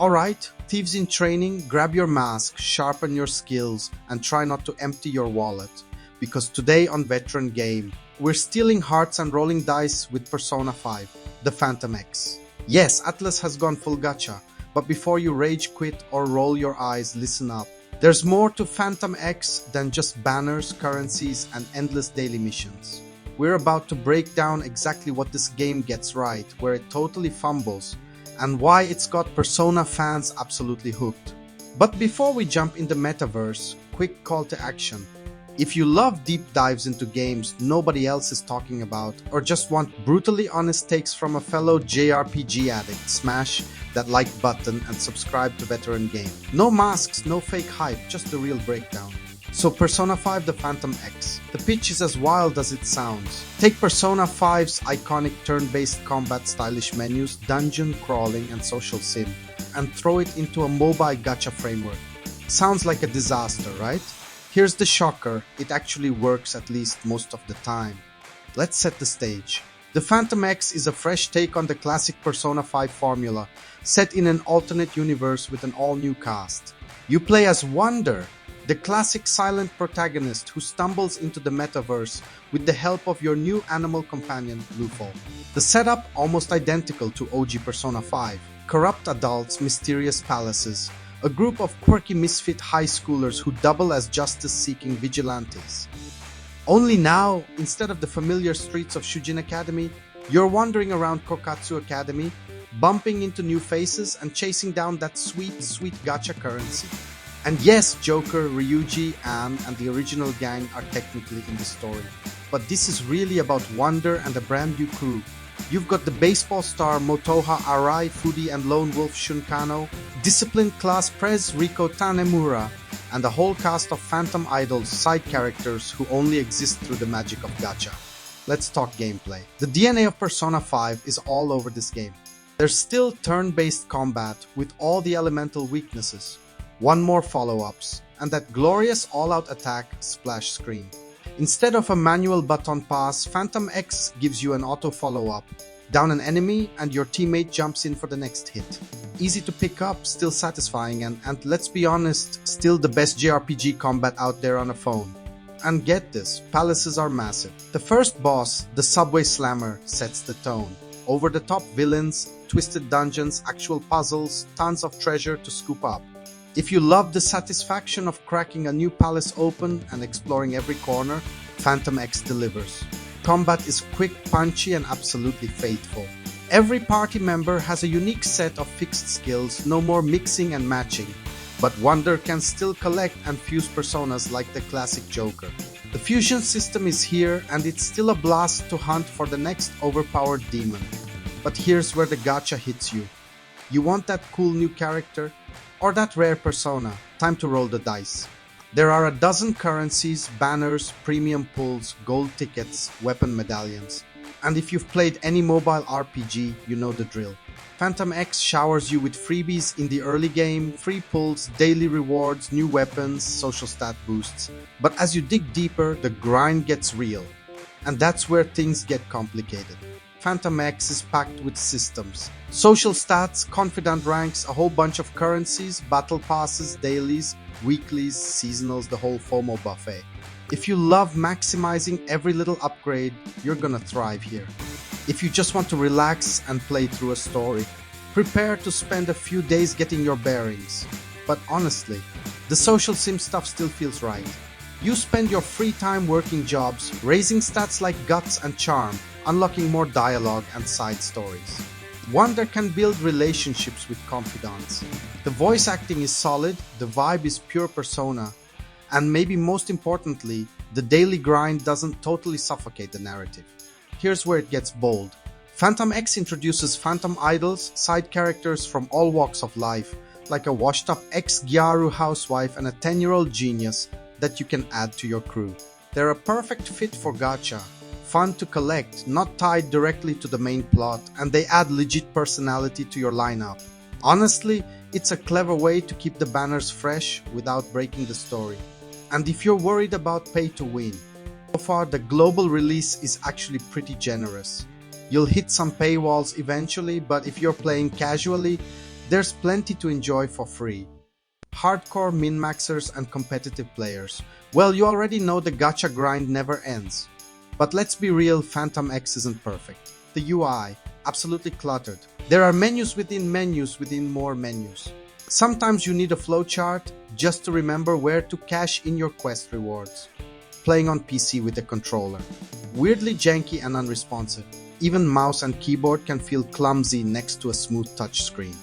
Alright, thieves in training, grab your mask, sharpen your skills, and try not to empty your wallet. Because today on Veteran Game, we're stealing hearts and rolling dice with Persona 5, the Phantom X. Yes, Atlas has gone full gacha, but before you rage quit or roll your eyes, listen up. There's more to Phantom X than just banners, currencies, and endless daily missions. We're about to break down exactly what this game gets right, where it totally fumbles, and why it's got Persona fans absolutely hooked. But before we jump in the metaverse, quick call to action. If you love deep dives into games nobody else is talking about, or just want brutally honest takes from a fellow JRPG addict, smash that like button and subscribe to Veteran Game. No masks, no fake hype, just the real breakdown. So Persona 5 the Phantom X. The pitch is as wild as it sounds. Take Persona 5's iconic turn-based combat, stylish menus, dungeon crawling and social sim, and throw it into a mobile gacha framework. Sounds like a disaster, right? Here's the shocker, it actually works at least most of the time. Let's set the stage. The Phantom X is a fresh take on the classic Persona 5 formula, set in an alternate universe with an all-new cast. You play as Wonder, the classic silent protagonist who stumbles into the metaverse with the help of your new animal companion, Lufo. The setup almost identical to OG Persona 5. Corrupt adults, mysterious palaces, a group of quirky misfit high schoolers who double as justice-seeking vigilantes. Only now, instead of the familiar streets of Shujin Academy, you're wandering around Kokatsu Academy, bumping into new faces and chasing down that sweet gacha currency. And yes, Joker, Ryuji, Anne, and the original gang are technically in the story. But this is really about Wonder and a brand new crew. You've got the baseball star Motoha Arai, foodie and lone wolf Shunkano, disciplined class Prez Riko Tanemura, and a whole cast of Phantom Idols side characters who only exist through the magic of gacha. Let's talk gameplay. The DNA of Persona 5 is all over this game. There's still turn-based combat with all the elemental weaknesses. One more follow-ups, and that glorious all-out attack splash screen. Instead of a manual button pass, Phantom X gives you an auto follow-up. Down an enemy and your teammate jumps in for the next hit. Easy to pick up, still satisfying, and let's be honest, still the best JRPG combat out there on a phone. And get this, palaces are massive. The first boss, the Subway Slammer, sets the tone. Over-the-top villains, twisted dungeons, actual puzzles, tons of treasure to scoop up. If you love the satisfaction of cracking a new palace open and exploring every corner, Phantom X delivers. Combat is quick, punchy, and absolutely faithful. Every party member has a unique set of fixed skills, no more mixing and matching. But Wonder can still collect and fuse personas like the classic Joker. The fusion system is here, and it's still a blast to hunt for the next overpowered demon. But here's where the gacha hits you. You want that cool new character? Or that rare persona? Time to roll the dice. There are a dozen currencies, banners, premium pulls, gold tickets, weapon medallions. And if you've played any mobile RPG, you know the drill. Phantom X showers you with freebies in the early game, free pulls, daily rewards, new weapons, social stat boosts. But as you dig deeper, the grind gets real. And that's where things get complicated. Phantom X is packed with systems. Social stats, confidant ranks, a whole bunch of currencies, battle passes, dailies, weeklies, seasonals, the whole FOMO buffet. If you love maximizing every little upgrade, you're gonna thrive here. If you just want to relax and play through a story, prepare to spend a few days getting your bearings. But honestly, the social sim stuff still feels right. You spend your free time working jobs, raising stats like guts and charm, unlocking more dialogue and side stories. Wonder can build relationships with confidants. The voice acting is solid, the vibe is pure Persona, and maybe most importantly, the daily grind doesn't totally suffocate the narrative. Here's where it gets bold. Phantom X introduces Phantom Idols, side characters from all walks of life, like a washed-up ex-Gyaru housewife and a 10-year-old genius that you can add to your crew. They're a perfect fit for gacha. Fun to collect, not tied directly to the main plot, and they add legit personality to your lineup. Honestly, it's a clever way to keep the banners fresh without breaking the story. And if you're worried about pay to win, so far the global release is actually pretty generous. You'll hit some paywalls eventually, but if you're playing casually, There's plenty to enjoy for free. Hardcore min-maxers and competitive players. Well, you already know the gacha grind never ends. But let's be real, Phantom X isn't perfect. The UI, absolutely cluttered. There are menus within more menus. Sometimes you need a flowchart just to remember where to cash in your quest rewards. Playing on PC with a controller. Weirdly janky and unresponsive. Even mouse and keyboard can feel clumsy next to a smooth touchscreen.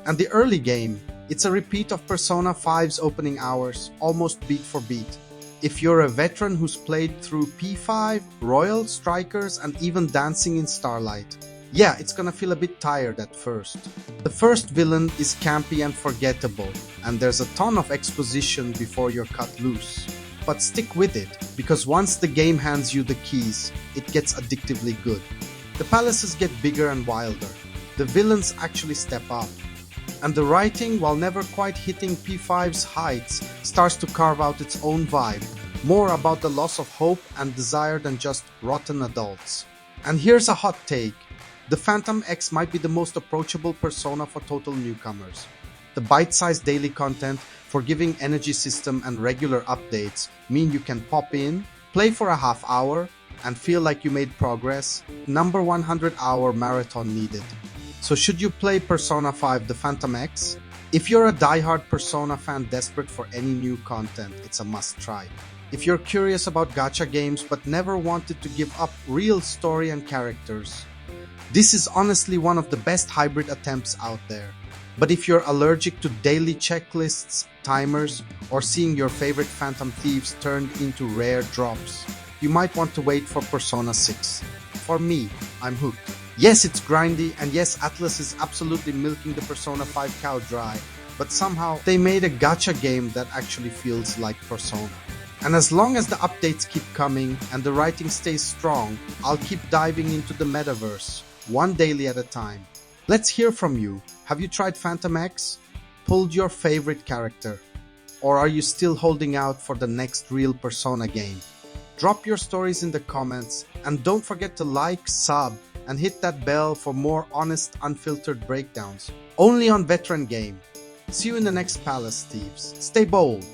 And the early game, it's a repeat of Persona 5's opening hours, almost beat for beat. If you're a veteran who's played through P5, Royal, Strikers, and even Dancing in Starlight, yeah, it's gonna feel a bit tired at first. The first villain is campy and forgettable, and there's a ton of exposition before you're cut loose. But stick with it, because once the game hands you the keys, it gets addictively good. The palaces get bigger and wilder. The villains actually step up. And the writing, while never quite hitting P5's heights, starts to carve out its own vibe, more about the loss of hope and desire than just rotten adults. And here's a hot take. The Phantom X might be the most approachable Persona for total newcomers. The bite-sized daily content, forgiving energy system and regular updates mean you can pop in, play for a half hour, and feel like you made progress. Number 100-hour marathon needed. So should you play Persona 5 The Phantom X? If you're a die-hard Persona fan desperate for any new content, it's a must-try. If you're curious about gacha games but never wanted to give up real story and characters, this is honestly one of the best hybrid attempts out there. But if you're allergic to daily checklists, timers, or seeing your favorite Phantom Thieves turned into rare drops, you might want to wait for Persona 6. For me, I'm hooked. Yes, it's grindy, and yes, Atlas is absolutely milking the Persona 5 cow dry, but somehow they made a gacha game that actually feels like Persona. And as long as the updates keep coming and the writing stays strong, I'll keep diving into the metaverse, one daily at a time. Let's hear from you. Have you tried Phantom X? Pulled your favorite character? Or are you still holding out for the next real Persona game? Drop your stories in the comments, and don't forget to like, sub, and hit that bell for more honest, unfiltered breakdowns. Only on Veteran Game. See you in the next Palace, Thieves. Stay bold.